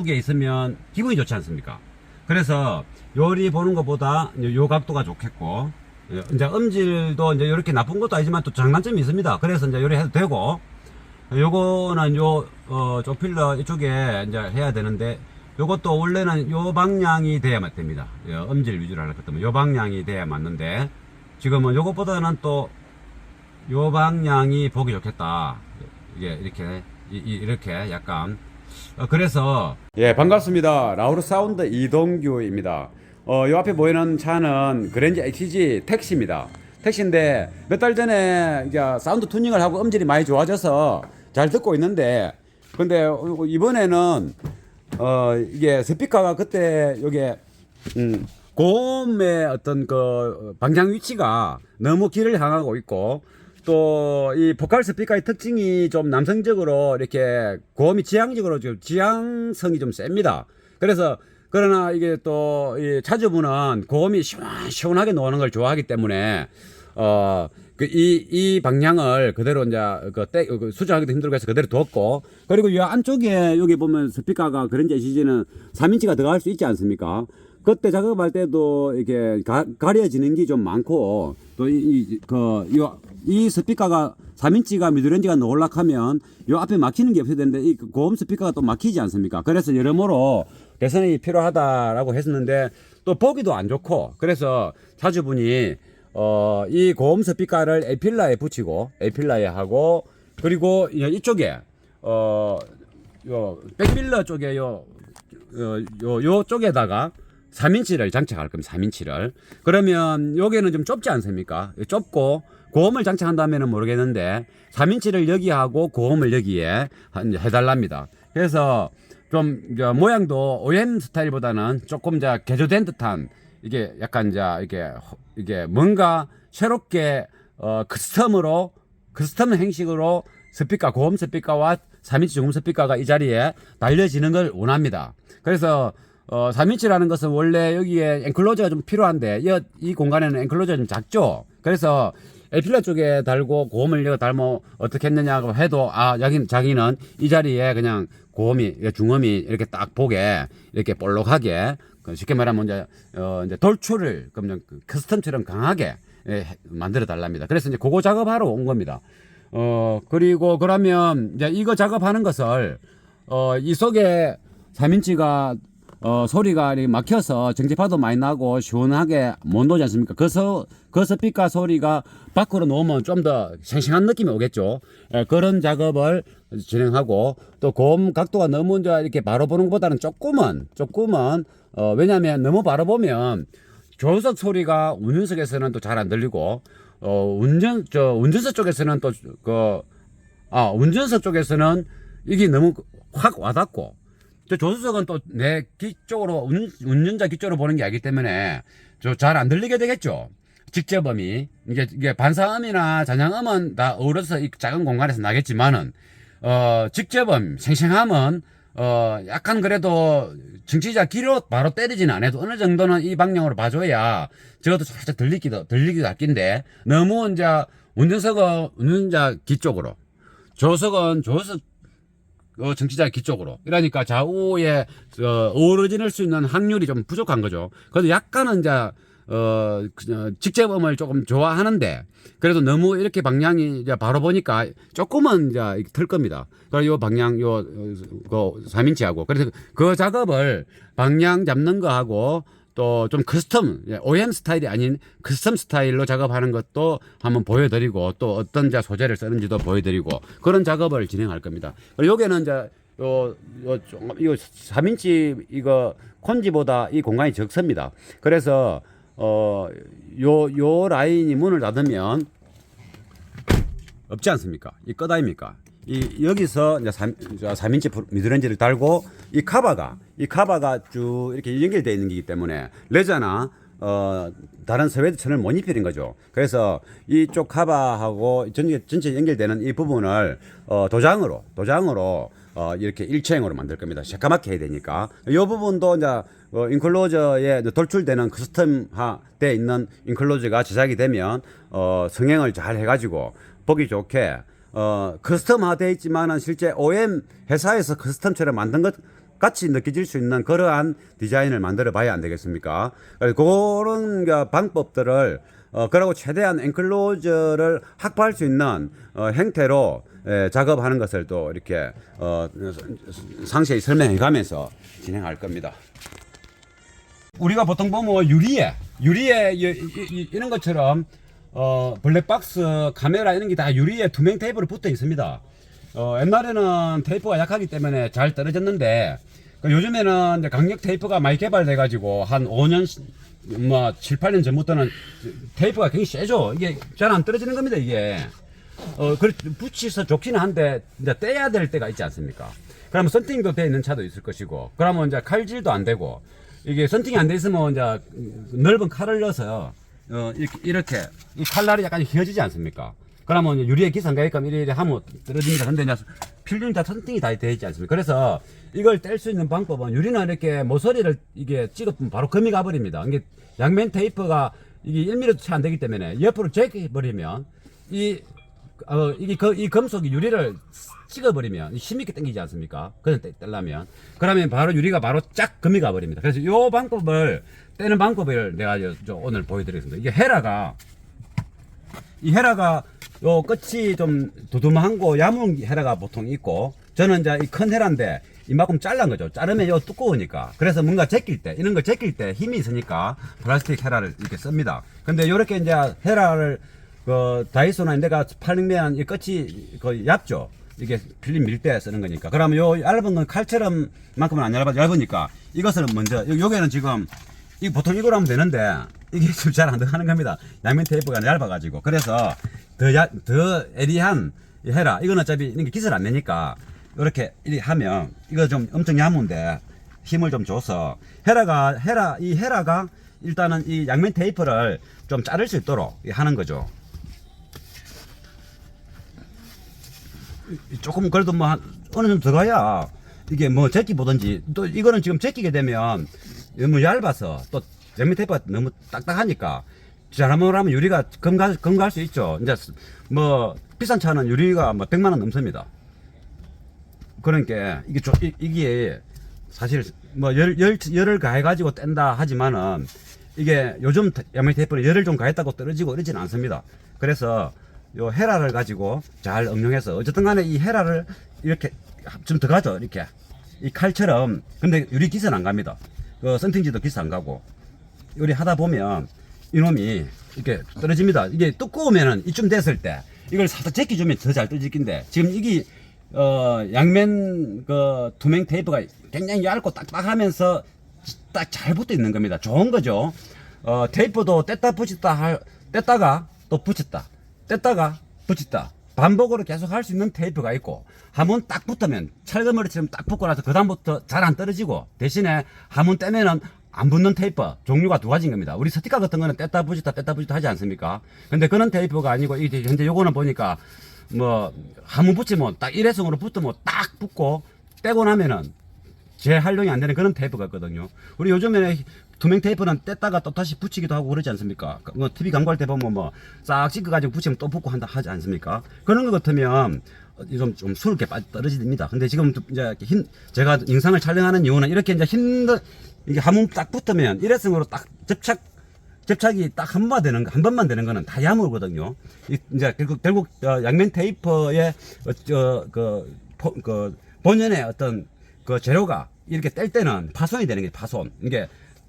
이쁘게 있으면 기분이 좋지 않습니까? 그래서 요리 보는 것보다 요 각도가 좋겠고, 이제 음질도 이제 이렇게 나쁜 것도 아니지만 또 장단점이 있습니다. 그래서 이제 요리 해도 되고, 요거는 저 필러 이쪽에 이제 해야 되는데, 요것도 원래는 요 방향이 돼야만 됩니다. 음질 위주로 하려고 했더니 요 방향이 돼야 맞는데, 지금은 요것보다는 또 요 방향이 보기 좋겠다. 이게 이렇게 약간 그래서 예, 반갑습니다. 라우르 사운드 이동규입니다. 요 앞에 보이는 차는 그랜저 HG 택시입니다. 택시인데 몇 달 전에 이제 사운드 튜닝을 하고 음질이 많이 좋아져서 잘 듣고 있는데, 근데 이번에는 이게 스피커가 그때 요게 고음의 어떤 그 방향 위치가 너무 길을 향하고 있고, 또 이 보컬 스피커의 특징이 좀 남성적으로 이렇게 고음이 지향적으로 좀 지향성이 좀 셉니다. 그래서 그러나 이게 또 이 차주분은 고음이 시원하게 나오는 걸 좋아하기 때문에 이 방향을 그대로 이제 수정하기도 힘들고 해서 그대로 뒀고, 그리고 이 안쪽에 여기 보면 스피커가 그랜저 HG는 3인치가 들어갈 수 있지 않습니까? 그때 작업할 때도 이렇게 가려지는 게 좀 많고, 또 이 스피커가 3인치가 미드렌지가 놀락하면 요 앞에 막히는 게 없어야 되는데 이 고음 스피커가 또 막히지 않습니까? 그래서 여러모로 개선이 필요하다라고 했었는데 또 보기도 안 좋고, 그래서 차주분이 이 고음 스피커를 에필라에 붙이고 에필라에 하고, 그리고 이쪽에 요 백밀러 쪽에 요 쪽에다가 3인치를 장착할 겁니다. 3인치를. 그러면 여기는 좀 좁지 않습니까? 좁고 고음을 장착한다면 모르겠는데 3인치를 여기 하고 고음을 여기에 해달랍니다. 그래서 좀 모양도 OM 스타일보다는 조금 개조된 듯한, 이게 약간 이게 뭔가 새롭게 커스텀 행식으로 스피커, 고음 스피커와 3인치 중음 스피커가 이 자리에 달려지는 걸 원합니다. 그래서 3인치라는 것은 원래 여기에 엔클로저가 좀 필요한데 이 공간에는 엔클로저가 좀 작죠. 그래서 에필러 쪽에 달고 고음을 여기 달면 어떻게 했느냐고 해도 자기는 이 자리에 그냥 고음이 중음이 이렇게 딱 보게 이렇게 볼록하게, 쉽게 말하면 이제 돌출을 그냥 커스텀처럼 강하게 만들어 달랍니다. 그래서 이제 그거 작업하러 온 겁니다. 그리고 그러면 이제 이거 작업하는 것을 이 속에 3인치가 소리가 막혀서 정지파도 많이 나고 시원하게 못 나오지 않습니까? 그 스피커 소리가 밖으로 놓으면 좀 더 생생한 느낌이 오겠죠. 그런 작업을 진행하고, 또 고음 각도가 너무 이렇게 바로 보는 것보다는 조금은 왜냐하면 너무 바로 보면 조수석 소리가 운전석에서는 또 잘 안 들리고, 운전석 쪽에서는 운전석 쪽에서는 이게 너무 확 와닿고, 조수석은 또 내 귀 쪽으로 운전자 귀 쪽으로 보는 게 아니기 때문에 잘 안 들리게 되겠죠. 직접음이 이게 반사음이나 잔향음은 다 어우러서 이 작은 공간에서 나겠지만은 직접음 생생함은 약간 그래도 정치자 귀로 바로 때리지는 않아도 어느 정도는 이 방향으로 봐줘야 저것도 살짝 들리기도 할 낀데, 너무 이제 운전석은 운전자 귀 쪽으로, 조수석은 조수석 정치자 귀 쪽으로, 이러니까 좌우에 어우러질 수 있는 확률이 좀 부족한 거죠. 그래도 약간은 이제 직접음을 조금 좋아하는데, 그래도 너무 이렇게 방향이 이제 바로 보니까 조금은 이제 틀 겁니다. 그래서 요 방향 3인치하고, 그래서 그 작업을 방향 잡는 거 하고, 또 좀 커스텀, OM 스타일이 아닌 커스텀 스타일로 작업하는 것도 한번 보여드리고, 또 어떤 소재를 쓰는지도 보여드리고, 그런 작업을 진행할 겁니다. 그리고 여기는 이제 이거 3인치 이거 콘지보다 이 공간이 적습니다. 그래서 요 라인이 문을 닫으면 없지 않습니까? 이 끄다입니까? 여기서 이제 3인치 미드렌지를 달고, 이 카바가 쭉 이렇게 연결되어 있는 거기 때문에 레저나 다른 스웨드 천을 못 입히는 거죠. 그래서 이쪽 카바하고 전체 연결되는 이 부분을 도장으로 이렇게 일체형으로 만들 겁니다. 새까맣게 해야 되니까. 이 부분도 이제 인클로저에 돌출되는 커스텀화 되어 있는 인클로저가 제작이 되면 성형을 잘 해가지고 보기 좋게 커스텀화 되어 있지만은 실제 OM 회사에서 커스텀처럼 만든 것 같이 느껴질 수 있는 그러한 디자인을 만들어 봐야 안 되겠습니까? 그런 방법들을 그리고 최대한 엔클로저를 확보할 수 있는 형태로 작업하는 것을 또 이렇게 상세히 설명해 가면서 진행할 겁니다. 우리가 보통 보면 유리에 이런 것처럼 블랙박스 카메라 이런 게 다 유리에 투명 테이프로 붙어 있습니다. 옛날에는 테이프가 약하기 때문에 잘 떨어졌는데 요즘에는 이제 강력 테이프가 많이 개발돼 가지고 한 5년 뭐 7, 8년 전부터는 테이프가 굉장히 세죠. 이게 잘 안 떨어지는 겁니다, 이게. 붙여서 좋기는 한데 이제 떼야 될 때가 있지 않습니까? 그러면 선팅도 돼 있는 차도 있을 것이고, 그러면 이제 칼질도 안 되고, 이게 선팅이 안 돼 있으면 이제 넓은 칼을 넣어서 이렇게 이 칼날이 약간 휘어지지 않습니까? 그러면 유리에 기상 가게끔 이래 하면 떨어집니다. 근데 이제 필름 다 선팅이 다 되어 있지 않습니까? 그래서 이걸 뗄 수 있는 방법은 유리는 이렇게 모서리를 이게 찍으면 바로 금이 가버립니다. 이게 양면 테이프가 이게 1mm도 채 안 되기 때문에 옆으로 제껴버리면 이 금속이 유리를 찍어버리면 힘있게 당기지 않습니까? 그냥 떼려면. 그러면 바로 유리가 바로 쫙 금이 가버립니다. 그래서 이 방법을, 떼는 방법을 내가 오늘 보여드리겠습니다. 이게 헤라가 요 끝이 좀 두툼한 거 야문 헤라가 보통 있고, 저는 이제 이 큰 헤라인데 이만큼 잘란 거죠. 자르면 요 두꺼우니까. 그래서 뭔가 제낄 때, 이런 걸 제낄 때 힘이 있으니까 플라스틱 헤라를 이렇게 씁니다. 근데 요렇게 이제 헤라를 다이소나 내가 팔면 이 끝이 얇죠. 이게 필름 밀 때 쓰는 거니까. 그러면 요 얇은 건 칼처럼 만큼은 안 얇으니까 이것을 먼저, 요게는 지금 보통 이걸 하면 되는데 이게 좀 잘 안 들어가는 겁니다. 양면 테이프가 얇아가지고. 그래서 더 에리한 헤라, 이거는 어차피 이게 기술 안 내니까 이렇게 하면 이거 좀 엄청 얇은데 힘을 좀 줘서 이 헤라가 일단은 이 양면 테이프를 좀 자를 수 있도록 하는 거죠. 조금 그래도 뭐 어느 정도 들어가야 이게 뭐 제끼 보든지, 또 이거는 지금 제끼게 되면 너무 얇아서 또 양면 테이프가 너무 딱딱하니까 잘하면 유리가 금갈 수 있죠. 이제 뭐 비싼 차는 유리가 뭐 100만 원 넘습니다. 그러니까 이게 사실 뭐 열을 가해 가지고 뗀다 하지만은 이게 요즘 양면 테이프는 열을 좀 가했다고 떨어지고 이러지는 않습니다. 그래서 요 헤라를 가지고 잘 응용해서 어쨌든 간에 이 헤라를 이렇게 좀 더 가죠. 이렇게 이 칼처럼. 근데 유리 기스는 안 갑니다. 선팅지도 기스 안 가고. 요리 하다 보면 이놈이 이렇게 떨어집니다. 이게 두꺼우면은 이쯤 됐을 때 이걸 살짝 제끼주면 더 잘 떨어지긴데, 지금 이게 양면 투명 테이프가 굉장히 얇고 딱딱하면서 딱 잘 붙어 있는 겁니다. 좋은 거죠. 테이프도 뗐다가 또 붙였다, 뗐다가 붙였다 반복으로 계속 할 수 있는 테이프가 있고, 한번 딱 붙으면 철거머리처럼 딱 붙고 나서 그다음부터 잘 안 떨어지고, 대신에 한번 떼면은 안 붙는 테이프 종류가 두 가지인 겁니다. 우리 스티커 같은 거는 뗐다 붙였다 하지 않습니까? 근데 그런 테이프가 아니고, 현재 요거는 보니까 뭐 한번 붙이면 딱 일회성으로 붙으면 딱 붙고 떼고 나면은 재활용이 안 되는 그런 테이프가 있거든요. 우리 요즘에 투명 테이프는 뗐다가 또 다시 붙이기도 하고 그러지 않습니까? 뭐 TV 광고할 때 보면 뭐 싹 씻어가지고 붙이면 또 붙고 하지 않습니까? 그런 것 같으면 좀 수롭게 떨어집니다. 근데 지금 이제 제가 영상을 촬영하는 이유는 이렇게 이제 이게 한번 딱 붙으면 일회성으로 딱 접착이 딱 한 번만 되는 거는 다 야물거든요. 이제 결국 양면 테이프의 본연의 어떤 재료가 이렇게 뗄 때는 파손이 되는 게 파손. 이게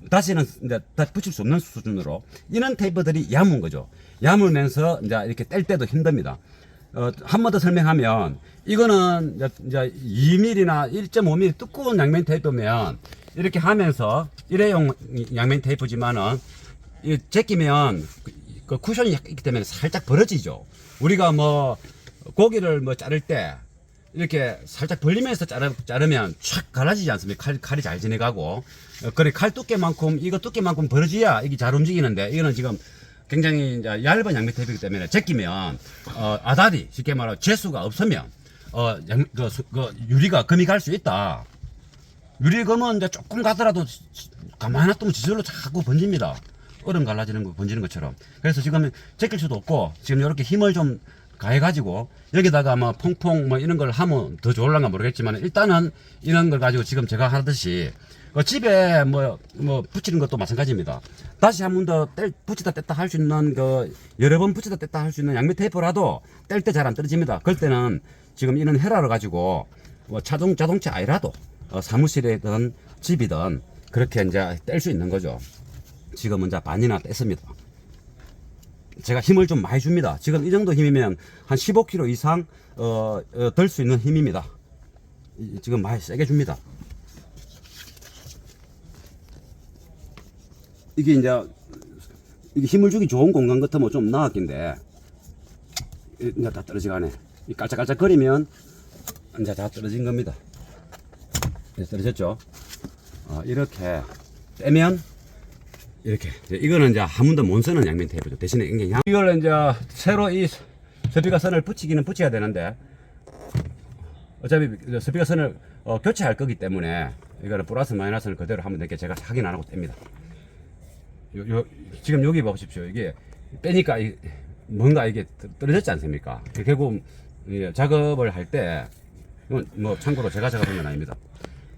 다시는 이제 다시 붙일 수 없는 수준으로 이런 테이프들이 야문 거죠. 야물면서 이제 이렇게 뗄 때도 힘듭니다. 한 번 더 설명하면, 이거는 이제 2mm나 1.5mm 두꺼운 양면 테이프면 이렇게 하면서 일회용 양면 테이프지만은 이 제끼면 그 쿠션이 있기 때문에 살짝 벌어지죠. 우리가 뭐 고기를 뭐 자를 때 이렇게 살짝 벌리면서 자르면 촥 갈라지지 않습니까? 칼이 잘 지나가고. 그래, 칼 두께만큼, 이거 두께만큼 벌어져야 이게 잘 움직이는데, 이거는 지금 굉장히 이제 얇은 양면 테이프이기 때문에 제끼면 아다리, 쉽게 말하면 재수가 없으면 유리가 금이 갈 수 있다. 유리금은 이제 조금 가더라도 가만히 놔두면 저절로 자꾸 번집니다. 얼음 갈라지는 거 번지는 것처럼. 그래서 지금 제낄 수도 없고, 지금 이렇게 힘을 좀 가해가지고 여기다가 뭐 퐁퐁 뭐 이런 걸 하면 더 좋을란가 모르겠지만 일단은 이런 걸 가지고 지금 제가 하듯이 집에 뭐 붙이는 것도 마찬가지입니다. 다시 한 번 더 붙이다 뗐다 할 수 있는 여러 번 붙이다 뗐다 할 수 있는 양면 테이프라도 뗄 때 잘 안 떨어집니다. 그럴 때는 지금 이런 헤라를 가지고 뭐 자동차 아니라도 사무실이든 집이든 그렇게 이제 뗄 수 있는 거죠. 지금은 이제 반이나 뗐습니다. 제가 힘을 좀 많이 줍니다. 지금 이 정도 힘이면 한 15kg 이상 들 수 있는 힘입니다. 지금 많이 세게 줍니다. 이게 힘을 주기 좋은 공간 같으면 좀 나았긴데 이제 다 떨어지가네. 이 깔짝깔짝 거리면 이제 다 떨어진 겁니다. 네, 떨어졌죠. 이렇게 떼면 이렇게 이거는 이제 한 번도 못 쓰는 양면 테이프죠. 대신에 이걸 이제 새로 이 스피커 선을 붙이기는 붙여야 되는데 어차피 스피커 선을 교체할 거기 때문에 이거는 플러스 마이너스를 그대로 하면 되게 제가 확인 안 하고 뗍니다. 지금 여기 보십시오. 이게 빼니까 뭔가 이게 떨어졌지 않습니까? 결국 작업을 할 때 뭐 참고로 제가 작업한 건 아닙니다.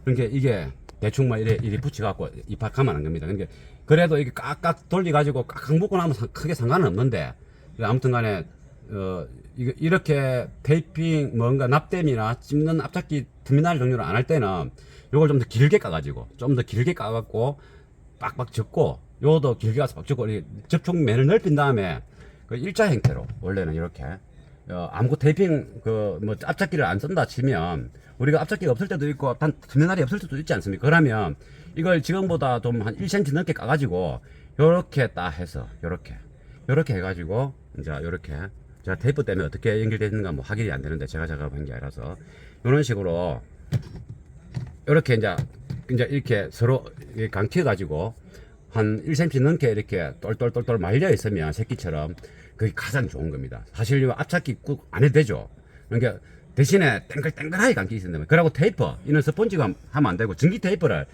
그러니까 이게 대충 막 이래 붙여갖고 입학하면 안 겁니다. 그러니까 그래도 이게 깍깍 돌려가지고 깍깍 묶고 나면 크게 상관은 없는데 아무튼 간에 이렇게 테이핑 뭔가 납땜이나 찝는 앞잡기 터미널 종류를 안 할 때는 요걸 좀 더 길게 까가지고 빡빡 접고 요도 길게 가서 빡 접고 접촉면을 넓힌 다음에 일자 형태로 원래는 이렇게 아무것도 테이핑 뭐 앞잡기를 안 쓴다 치면 우리가 앞잡기가 없을 때도 있고 단 터미널이 없을 때도 있지 않습니까? 그러면 이걸 지금보다 좀 한 1cm 넘게 까가지고 요렇게 딱 해서 요렇게 해가지고 이제 요렇게 제가 테이프 때문에 어떻게 연결되는가 뭐 확인이 안 되는데 제가 작업한 게 아니라서 이런 식으로 요렇게 이제 이렇게 서로 감겨 가지고 한 1cm 넘게 이렇게 똘똘똘똘 말려 있으면 새끼처럼 그게 가장 좋은 겁니다. 사실 이 앞잡기 꾹 안 해도 되죠. 그러니까 대신에 땡글땡글하게 감겨 있어야 됩니다. 그리고 테이프 이는 스펀지가 하면 안 되고 전기 테이프를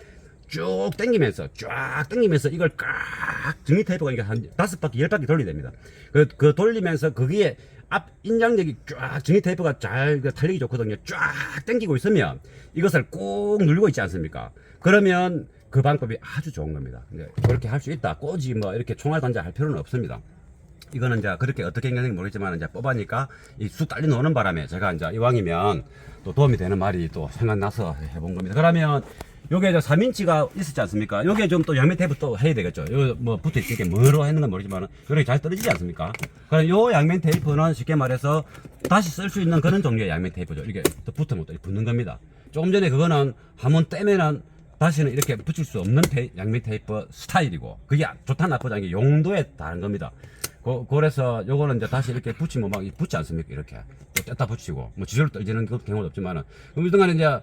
쭉 당기면서 이걸 꽉 전기 테이프가 이게 한 5바퀴 10바퀴 돌려야 됩니다. 그 돌리면서 거기에 앞 인장력이 쫙 전기 테이프가 잘 탄력이 좋거든요. 쫙 당기고 있으면 이것을 꾹 누르고 있지 않습니까? 그러면 그 방법이 아주 좋은 겁니다. 그렇게 할 수 있다. 꼬지 뭐 이렇게 총알 단자 할 필요는 없습니다. 이거는 이제 그렇게 어떻게 연결되는지 모르겠지만 이제 뽑아니까 이 쑥 딸려 노는 바람에 제가 이제 이왕이면 또 도움이 되는 말이 또 생각나서 해본 겁니다. 그러면 요게 이제 3인치가 있었지 않습니까? 요게 좀 또 양면 테이프 또 해야 되겠죠. 요 뭐 붙어 있으니까 뭐로 했는 건 모르지만 이렇게 잘 떨어지지 않습니까? 그럼 요 양면 테이프는 쉽게 말해서 다시 쓸 수 있는 그런 종류의 양면 테이프죠. 이게 또 붙으면 또 붙는 겁니다. 조금 전에 그거는 한번 떼면은 다시는 이렇게 붙일 수 없는 양면 테이프 스타일이고 그게 좋다 나쁘다 이게 용도에 다른 겁니다. 그래서 요거는 이제 다시 이렇게 붙이면 막 붙지 않습니까? 이렇게 또 뗐다 붙이고 뭐 지저로 떨어지는 경우도 없지만은 그럼 일단은 이제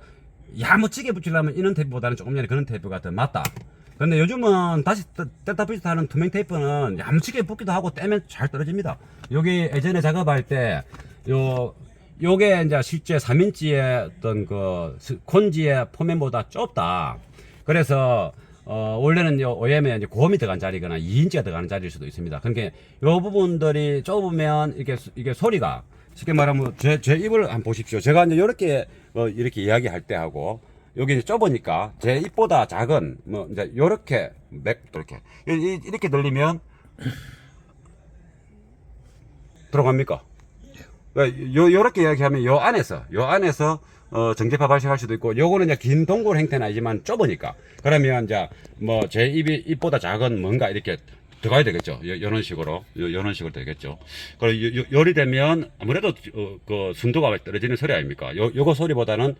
야무지게 붙이려면 이런 테이프보다는 조금 전에 그런 테이프가 더 맞다. 근데 요즘은 다시 뗐다 붙이다 하는 투명 테이프는 야무지게 붙기도 하고 떼면 잘 떨어집니다. 여기 예전에 작업할 때 요게 이제 실제 3인치의 어떤 콘지의 포면보다 좁다. 그래서 원래는 OEM에 이제 고음이 들어간 자리거나 2인치가 들어가는 자리일 수도 있습니다. 그러니까 요 부분들이 좁으면 이게 소리가 쉽게 말하면 제 입을 한번 보십시오. 제가 이제 이렇게 이야기할 때 하고 여기 이제 좁으니까 제 입보다 작은 뭐 이제 요렇게 이렇게 들리면 들어갑니까? 요렇게 이야기하면 요 안에서 정제파 발생할 수도 있고, 요거는 이제 긴 동굴 형태는 아니지만 좁으니까. 그러면 이제 뭐 제 입보다 작은 뭔가 이렇게 들어가야 되겠죠. 요런 식으로 되겠죠. 그리고 요리 되면 아무래도 그 순도가 떨어지는 소리 아닙니까? 요거 소리보다는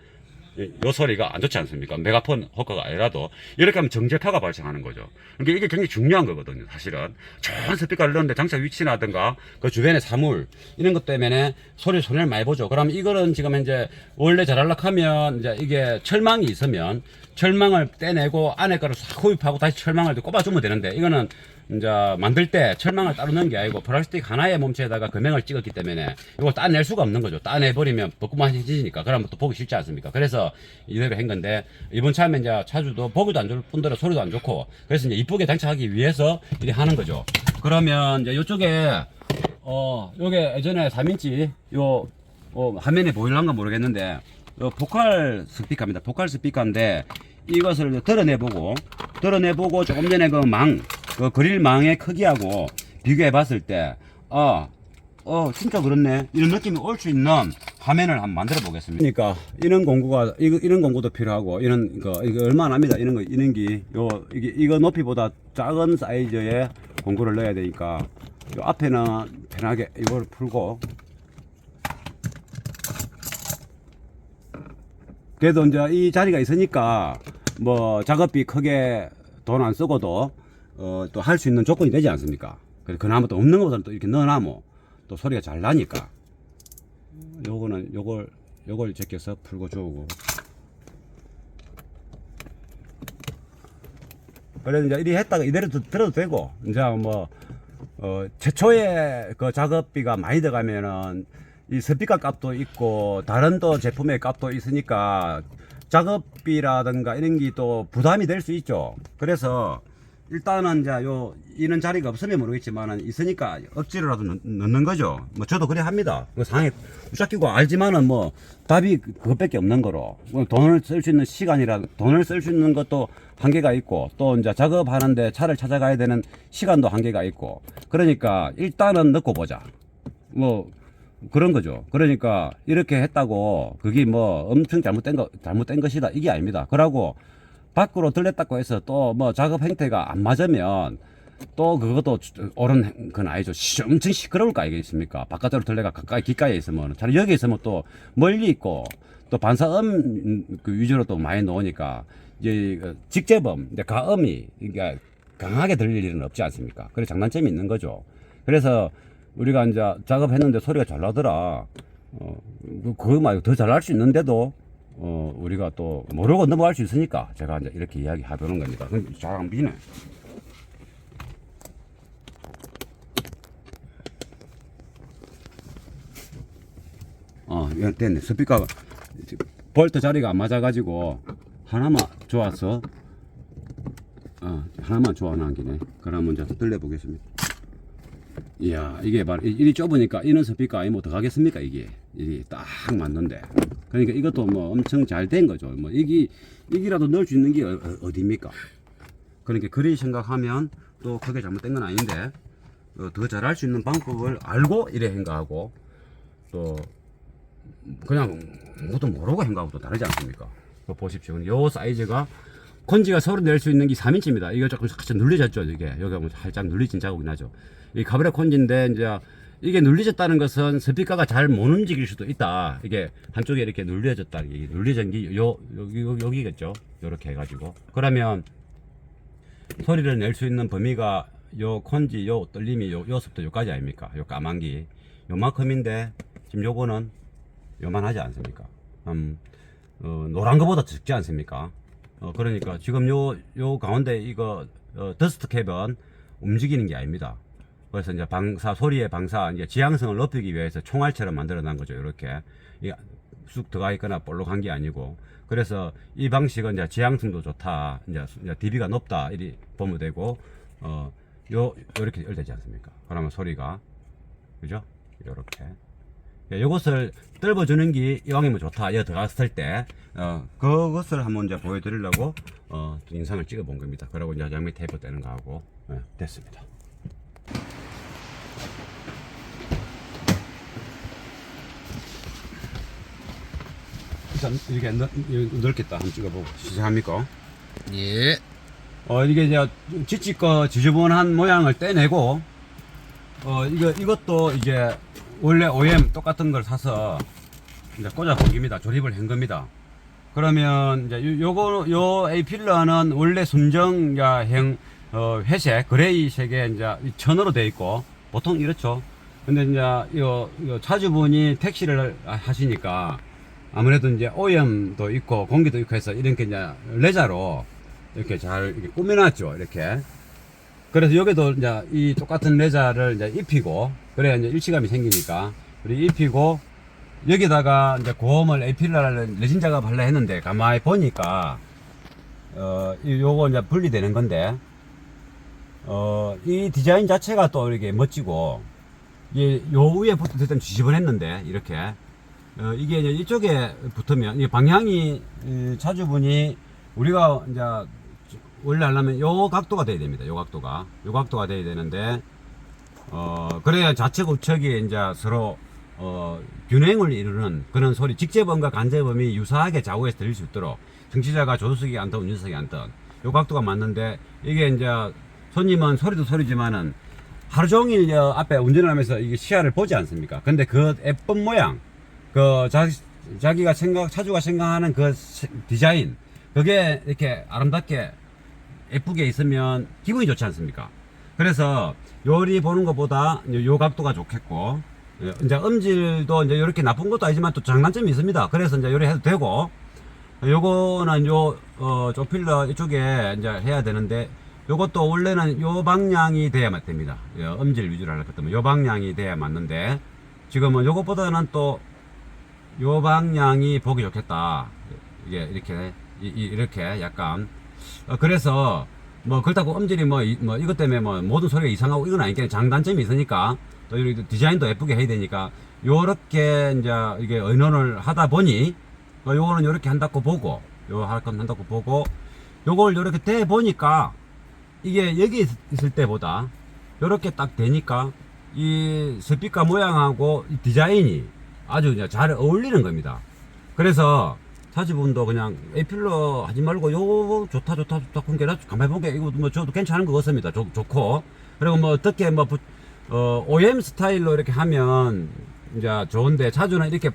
요 소리가 안 좋지 않습니까? 메가폰 효과가 아니라도 이렇게 하면 정제파가 발생하는 거죠. 그러니까 이게 굉장히 중요한 거거든요. 사실은 좋은 스피커를 넣는데 장착 위치라든가 그 주변의 사물 이런 것 때문에 손해를 많이 보죠. 그럼 이거는 지금 현재 원래 잘하려고 하면 이제 이게 철망이 있으면 철망을 떼내고 안에 거를 싹 흡입하고 다시 철망을 꼽아주면 되는데, 이거는 이제 만들 때 철망을 따로 넣은 게 아니고 플라스틱 하나의 몸체에다가 금형을 찍었기 때문에 이걸 따낼 수가 없는 거죠. 따내버리면 벚구만해지니까 그러면 또 보기 싫지 않습니까? 그래서 이대로 한 건데, 이번 참에 이제 차주도 보기도 안 좋을 뿐더러 소리도 안 좋고, 그래서 이제 이쁘게 장착하기 위해서 이렇게 하는 거죠. 그러면 이제 이쪽에 요게 예전에 3인치, 화면에 보일란가 모르겠는데, 보컬 스피커입니다. 보컬 스피커인데, 이것을 드러내보고, 조금 전에 그 그릴망의 크기하고 비교해 봤을 때, 진짜 그렇네. 이런 느낌이 올 수 있는 화면을 한번 만들어 보겠습니다. 그러니까, 이런 공구도 필요하고, 이거 얼마나 합니다. 이거 높이보다 작은 사이즈의 공구를 넣어야 되니까, 요 앞에는 편하게 이걸 풀고, 그래도 이제 이 자리가 있으니까, 작업비 크게 돈 안 쓰고도, 또 할 수 있는 조건이 되지 않습니까? 그나마 또 없는 것보다는 또 이렇게 넣어놔면 또 소리가 잘 나니까. 요걸 제껴서 풀고 주고. 그래서 이제 이리 했다가 이대로 들어도 되고, 이제 최초에 그 작업비가 많이 들어가면은 이 스피커 값도 있고, 다른 또 제품의 값도 있으니까 작업비라든가 이런 게 또 부담이 될 수 있죠. 그래서 일단은 이제 이런 자리가 없으면 모르겠지만은 있으니까 억지로라도 넣는 거죠. 저도 그래 합니다. 상에 붙잡히고 알지만은 답이 그것밖에 없는 거로. 돈을 쓸 수 있는 돈을 쓸 수 있는 것도 한계가 있고, 또 이제 작업하는데 차를 찾아가야 되는 시간도 한계가 있고, 그러니까 일단은 넣고 보자. 그런 거죠. 그러니까 이렇게 했다고 그게 엄청 잘못된 것이다, 이게 아닙니다. 그러고 밖으로 들렸다고 해서 또 작업 행태가 안 맞으면 또 그것도 옳은 건 아니죠. 엄청 시끄러울 거 아니겠습니까? 바깥으로 들려가 기가에 있으면. 차라리 여기 있으면 또 멀리 있고, 또 반사음 그 위주로 또 많이 나오니까, 이제 직제범, 가음이, 그러니까 강하게 들릴 일은 없지 않습니까? 그래 장단점이 있는 거죠. 그래서 우리가 이제 작업했는데 소리가 잘 나더라. 그거 말고 더 잘 날 수 있는데도, 우리가 또 모르고 넘어갈 수 있으니까 제가 이제 이렇게 이야기 해보는 겁니다. 잘 안 비네. 됐네. 스피커가 볼트 자리가 안 맞아가지고 하나만 좋아서, 하나만 좋아 남기네. 그러면 이제 들려보겠습니다. 이야, 이게 바로 이리 좁으니까 이런 스피커 아니면 더 가겠습니까? 이게 딱 맞는데. 그러니까 이것도 엄청 잘 된 거죠. 이기라도 넣을 수 있는 게 어디입니까? 그러니까 그리 생각하면 또 크게 잘못된 건 아닌데, 더 잘할 수 있는 방법을 알고 이래 생각하고, 또 그냥 아무것도 모르고 생각하고 또 다르지 않습니까? 보십시오. 요 사이즈가 콘지가 소리 낼 수 있는 게 3인치입니다. 이거 조금 살짝 눌리졌죠. 여기가 살짝 눌리진 자국이 나죠. 이 가브레 콘지인데, 이제 이게 눌리졌다는 것은 스피커가 잘 못 움직일 수도 있다. 이게 한쪽에 이렇게 눌려졌다. 이게 눌려진 게 여기겠죠. 요렇게 해가지고. 그러면 소리를 낼 수 있는 범위가 요 콘지, 요 떨림이 요서부터 요까지 아닙니까? 요 까만 게 요만큼인데, 지금 요거는 요만하지 않습니까? 노란 거보다 적지 않습니까? 그러니까 지금 요 가운데 이거 더스트 캡은 움직이는 게 아닙니다. 그래서 이제 소리의 이제 지향성을 높이기 위해서 총알처럼 만들어 놓은 거죠. 이렇게 쑥 들어가 있거나 볼록한 게 아니고. 그래서 이 방식은 이제 지향성도 좋다, 이제 dB가 높다, 이리 보면 되고, 요렇게 열되지 않습니까? 그러면 소리가, 그죠? 요렇게. 요것을 뜰어주는 게 이왕이면 좋다. 여기 들어갔을 때, 그것을 한번 이제 보여드리려고, 영상을 찍어 본 겁니다. 그리고 이제 양밑 테이프 떼는 거 하고, 됐습니다. 일단 이렇게 넓겠다. 한번 찍어보고 시작합니까? 예. 이게 이제 지저분한 모양을 떼내고, 이것도 이제 원래 OEM 똑같은 걸 사서 이제 꽂아 본 겁니다. 조립을 한 겁니다. 그러면 이제 요 A필러는 원래 순정형 회색, 그레이 색에 이제 천으로 되어 있고, 보통 이렇죠. 근데 이제 요 차주분이 택시를 하시니까 아무래도 이제 오염도 있고 공기도 있고 해서 이렇게 이제 레자로 이렇게 잘 이렇게 꾸며놨죠. 이렇게. 그래서 여기도 이제 이 똑같은 레자를 이제 입히고, 그래야 이제 일치감이 생기니까, 우리 입히고, 여기다가 이제 고음을 에필러를 레진 작업하려 했는데, 가만히 보니까, 요거 이제 분리되는 건데, 이 디자인 자체가 또 이렇게 멋지고, 이게 요 위에 붙을 때는 지지분했는데 이렇게 이게 이제 이쪽에 붙으면 이 방향이 차주분이 우리가 이제 원래 하려면 요 각도가 돼야 됩니다. 요 각도가 돼야 되는데 그래야 좌측 우측이 이제 서로 균형을 이루는 그런 소리, 직제범과 간제범이 유사하게 좌우에서 들릴 수 있도록 정치자가 조수석이 앉든 운전석이 앉든 요 각도가 맞는데, 이게 이제 손님은 소리도 소리지만은 하루 종일 앞에 운전을 하면서 이게 시야를 보지 않습니까? 근데 그 예쁜 모양, 자기가 차주가 생각하는 그 디자인, 그게 이렇게 아름답게 예쁘게 있으면 기분이 좋지 않습니까? 그래서 요리 보는 것보다 요 각도가 좋겠고, 이제 음질도 이제 이렇게 나쁜 것도 아니지만 또 장단점이 있습니다. 그래서 이제 요리 해도 되고, 요거는 조필러 이쪽에 이제 해야 되는데, 요것도 원래는 요 방향이 돼야 됩니다. 음질 위주로 하려고 했더니 요 방향이 돼야 맞는데, 지금은 요것보다는 또 요 방향이 보기 좋겠다. 이게 이렇게 약간 그래서 뭐 그렇다고 음질이 뭐 이것 때문에 뭐 모든 소리가 이상하고 이건 아니겠네. 장단점이 있으니까 또 이렇게 디자인도 예쁘게 해야 되니까 요렇게 이제 이게 의논을 하다 보니 요거는 요렇게 한다고 보고 요 할 건 한다고 보고 요걸 요렇게 대 보니까 이게 여기 있을 때보다 요렇게 딱 되니까 이 스피커 모양하고 이 디자인이 아주 이제 잘 어울리는 겁니다. 그래서 차주분도 그냥 에필러 하지 말고 요 좋다 그러니까 가만히 보게 이거 뭐 저도 괜찮은 것 같습니다. 좋고, 그리고 뭐 어떻게 뭐 OEM 스타일로 이렇게 하면 이제 좋은데, 차주는 이렇게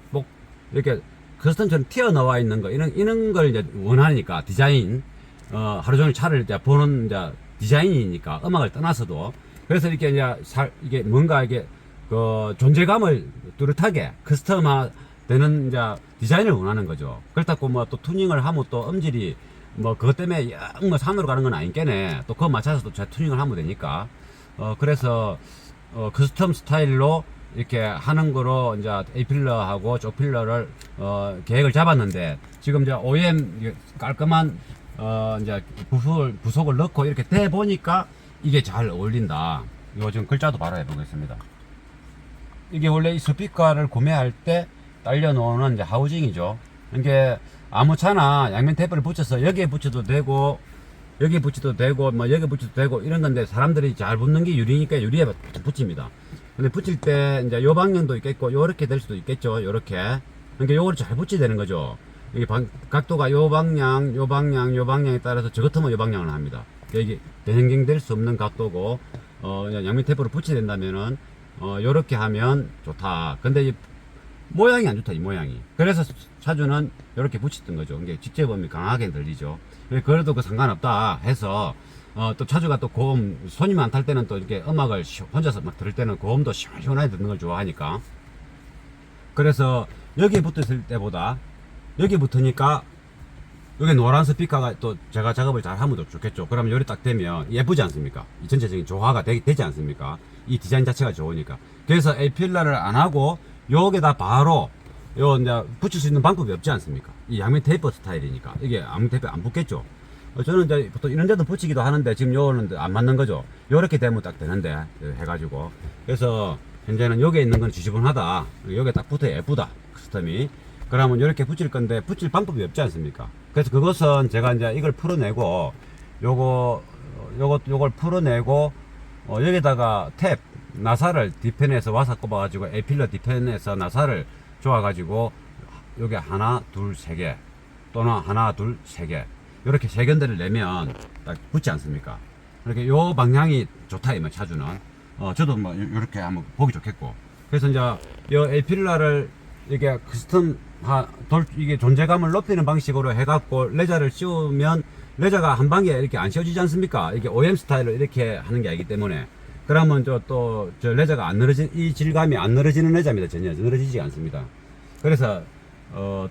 이렇게 커스텀처럼 튀어나와 있는 거 이런 걸 이제 원하니까, 디자인 하루 종일 차를 이제 보는 이제 디자인이니까 음악을 떠나서도, 그래서 이렇게 이제 이게 뭔가 이게 그 존재감을 뚜렷하게 커스텀화 되는 이제 디자인을 원하는 거죠. 그렇다고 뭐 또 튜닝을 하면 또 음질이 뭐 그것 때문에 영 뭐 산으로 가는 건 아니겠네. 또 그거 맞춰서 또 튜닝을 하면 되니까. 그래서 커스텀 스타일로 이렇게 하는 거로 이제 A필러하고 J필러를 계획을 잡았는데, 지금 이제 OEM 깔끔한 이제 부속을 넣고 이렇게 대 보니까 이게 잘 어울린다. 이거 지금 글자도 바로 해보겠습니다. 이게 원래 이 스피커를 구매할 때 딸려 놓는 이제 하우징이죠. 이게 아무 차나 양면 테이프를 붙여서 여기에 붙여도 되고 여기에 붙여도 되고 뭐 여기에 붙여도 되고 이런 건데, 사람들이 잘 붙는 게 유리니까 유리에 붙입니다. 근데 붙일 때 이제 요 방향도 있겠고 요렇게 될 수도 있겠죠. 요렇게. 그러니까 요거를 잘 붙여야 되는 거죠. 이게 각도가 요 방향에 따라서 저 같으면 요 방향을 합니다. 이게 변경될 수 없는 각도고, 양면 테이프를 붙여야 된다면은 요렇게 하면 좋다. 근데 이 모양이 안 좋다, 이 모양이. 그래서 차주는 이렇게 붙였던 거죠. 이게 직제범이 강하게 들리죠. 그래도 그 상관없다 해서 또 차주가 또 고음, 손님 안 탈 때는 또 이렇게 음악을 혼자서 막 들을 때는 고음도 시원시원하게 듣는 걸 좋아하니까, 그래서 여기에 붙었을 때보다 여기 붙으니까 여기 노란 스피커가 또 제가 작업을 잘 하면 더 좋겠죠. 그러면 여기 딱 되면 예쁘지 않습니까? 이 전체적인 조화가 되지 않습니까? 이 디자인 자체가 좋으니까. 그래서 에필러를 안 하고 여기다 바로 이제 붙일 수 있는 방법이 없지 않습니까? 이 양면 테이프 스타일이니까 이게 아무 테이프 안 붙겠죠. 저는 이제 보통 이런 데도 붙이기도 하는데 지금 요거는 안 맞는 거죠. 요렇게 되면 딱 되는데 해가지고, 그래서 현재는 여기에 있는 건 지저분하다, 여기에 딱 붙어 예쁘다 커스텀이. 그러면 이렇게 붙일 건데 붙일 방법이 없지 않습니까? 그래서 그것은 제가 이제 이걸 풀어내고 요걸 풀어내고 여기다가 탭 나사를 뒤편에서 와서 꼽아가지고 에필러 뒤편에서 나사를 조아가지고 여기 하나 둘 세 개 또는 하나 둘 세 개 이렇게 세 견대를 내면 딱 붙지 않습니까? 이렇게 요 방향이 좋다 이면 차주는 저도 뭐 이렇게 한번 보기 좋겠고, 그래서 이제 요 에필러를 이게 커스텀 이게 존재감을 높이는 방식으로 해갖고 레자를 씌우면 레자가 한 방에 이렇게 안 씌워지지 않습니까? 이게 OEM 스타일로 이렇게 하는 게 아니기 때문에. 그러면 저 레자가 안 이 질감이 안 늘어지는 레자입니다. 전혀 늘어지지 않습니다. 그래서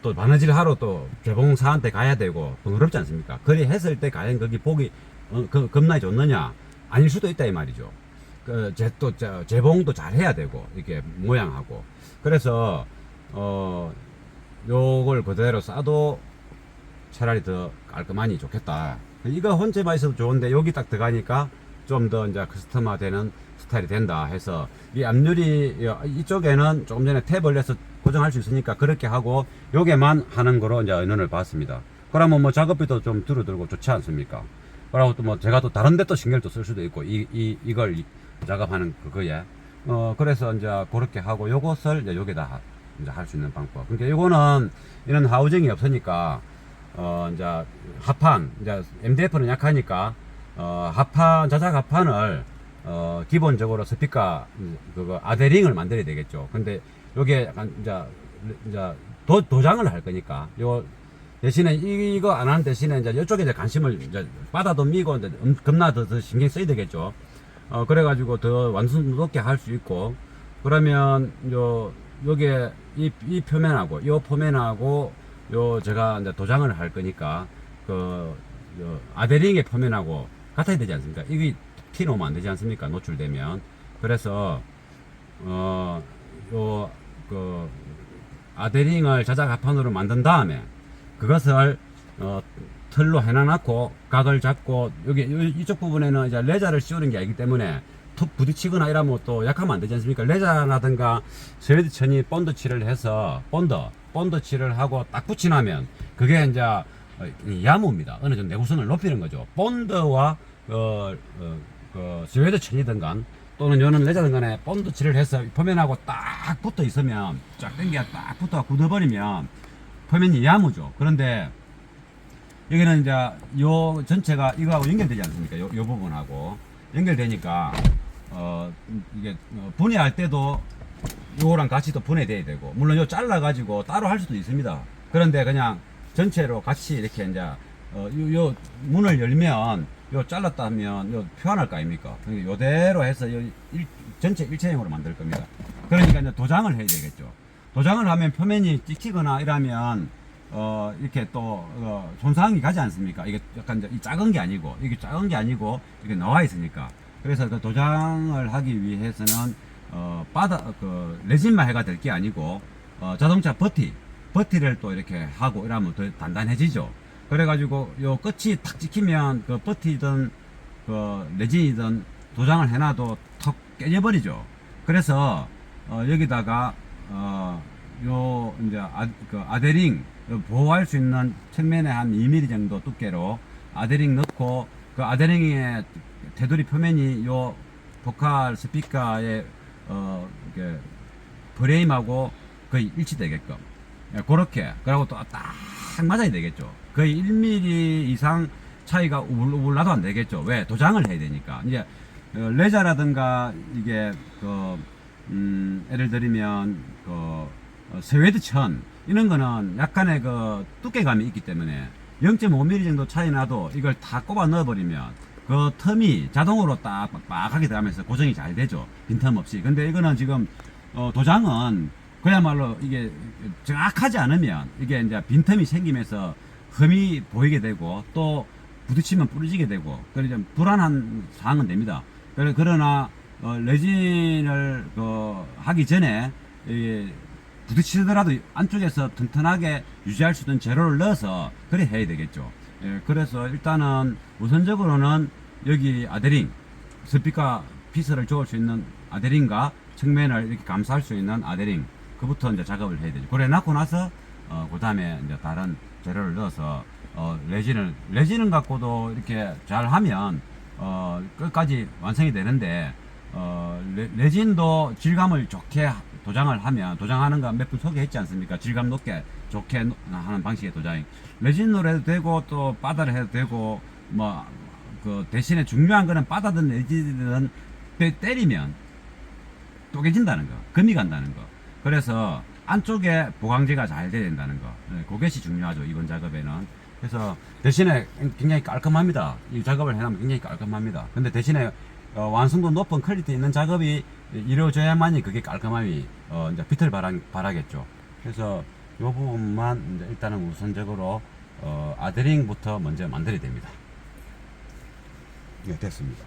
또 바느질 하러 또 개봉사한테 가야 되고 번거롭지 않습니까? 그리 했을 때 과연 거기 보기 겁나게 좋느냐? 아닐 수도 있다 이 말이죠. 재봉도 잘 해야 되고 이렇게 모양하고. 그래서 요걸 그대로 싸도 차라리 더 깔끔하니 좋겠다. 이거 혼자만 있어도 좋은데 여기 딱 들어가니까 좀 더 이제 커스텀화되는 스타일이 된다 해서 이 앞유리 이쪽에는 조금 전에 탭을 내서 고정할 수 있으니까 그렇게 하고 요게만 하는 거로 이제 의논을 받습니다. 그러면 뭐 작업비도 좀 줄어들고 좋지 않습니까? 그리고 또 뭐 제가 또 다른 데 또 신경을 또 쓸 수도 있고 이걸 작업하는 그거에 그래서 이제 그렇게 하고 요것을 이제 여기다 이제 할 수 있는 방법. 그러니까 요거는 이런 하우징이 없으니까 이제 합판 이제 MDF는 약하니까 합판 자작 합판을 기본적으로 스피커 그거 아데링을 만들어야 되겠죠. 근데 요게 약간 이제 도장을 할 거니까 요 대신에 이거 안 하는 대신에 이제 이쪽에 이제 관심을 이제 받아도 미고 이제 겁나 더 신경 써야 되겠죠. 그래가지고 더 완성도 높게 할 수 있고 그러면 요게 이 표면하고 요 표면하고 요 제가 이제 도장을 할 거니까 아데링의 표면하고 같아야 되지 않습니까? 이게 티 놓으면 안 되지 않습니까? 노출되면. 그래서 아데링을 자작 합판으로 만든 다음에 그것을 틀로 해놔놓고 각을 잡고 여기 이쪽 부분에는 이제 레자를 씌우는 게 아니기 때문에 툭 부딪히거나 이러면 또 약하면 안 되지 않습니까? 레자라든가 스웨드 천이 본드 칠을 해서 본드 칠을 하고 딱 붙이나면 그게 이제 야무입니다. 어느 정도 내구성을 높이는 거죠. 본드와 스웨드 천이든가 또는 요는 레자든 간에 본드 칠을 해서 표면하고 딱 붙어 있으면 쫙 당겨 딱 붙어 굳어버리면 표면이 야무죠. 그런데 여기는 이제 요 전체가 이거하고 연결되지 않습니까? 요 부분하고 연결되니까 이게 분해할 때도 요거랑 같이 또 분해돼야 되고 물론 요 잘라 가지고 따로 할 수도 있습니다. 그런데 그냥 전체로 같이 이렇게 이제 요 문을 열면 요 잘랐다 하면 요 표현할 거 아닙니까? 요대로 해서 전체 일체형으로 만들 겁니다. 그러니까 이제 도장을 해야 되겠죠. 도장을 하면 표면이 찍히거나 이러면 이렇게 또 손상이 가지 않습니까? 이게 약간 이제 작은 게 아니고 이게 작은 게 아니고 이렇게 나와 있으니까. 그래서 그 도장을 하기 위해서는 레진만 해가 될 게 아니고 자동차 버티를 또 이렇게 하고 이러면 더 단단해지죠. 그래가지고 요 끝이 탁 찍히면 그 버티든 그 레진이든 도장을 해놔도 턱 깨져버리죠. 그래서 여기다가 요 이제 아데링 보호할 수 있는 측면에 한 2mm 정도 두께로 아데링 넣고 그 아데링의 테두리 표면이 요 보컬 스피커의 이렇게 프레임하고 거의 일치되게끔 그렇게 그리고 또 딱 맞아야 되겠죠. 거의 1mm 이상 차이가 우블우블 나도 안 되겠죠. 왜? 도장을 해야 되니까. 이제 레자라든가 이게 예를 들면 스웨드 천 이런 거는 약간의 그 두께감이 있기 때문에 0.5mm 정도 차이 나도 이걸 다 꼽아 넣어버리면 그 텀이 자동으로 딱 빡빡하게 들어가면서 고정이 잘 되죠. 빈틈 없이. 근데 이거는 지금 도장은 그야말로 이게 정확하지 않으면 이게 이제 빈틈이 생기면서 흠이 보이게 되고 또 부딪히면 부러지게 되고 그래 좀 불안한 상황은 됩니다. 그러나 레진을 하기 전에 부딪히더라도 안쪽에서 튼튼하게 유지할 수 있는 재료를 넣어서 그래 해야 되겠죠. 그래서 일단은 우선적으로는 여기 아데링 스피커 피스를 줘올 수 있는 아데링과 측면을 이렇게 감싸할 수 있는 아데링 그부터 이제 작업을 해야 되죠. 그래 놨고 나서 그 다음에 이제 다른 재료를 넣어서 레진을 갖고도 이렇게 잘 하면 끝까지 완성이 되는데 레진도 질감을 좋게 도장을 하면 도장하는 거 몇 분 소개했지 않습니까? 질감 높게 좋게 하는 방식의 도장이 레진으로 해도 되고 또 바다를 해도 되고 뭐 그 대신에 중요한 거는 바다든 레진이든 때리면 또 깨진다는 거, 금이 간다는 거. 그래서 안쪽에 보강제가 잘 돼야 된다는 거. 그것이 중요하죠, 이번 작업에는. 그래서 대신에 굉장히 깔끔합니다. 이 작업을 해놓으면 굉장히 깔끔합니다. 근데 대신에 완성도 높은 퀄리티 있는 작업이 이루어져야만이 그게 깔끔함이 이제 빛을 발하겠죠. 그래서 이 부분만 이제 일단은 우선적으로 아데링부터 먼저 만들어야 됩니다. 네, 됐습니다.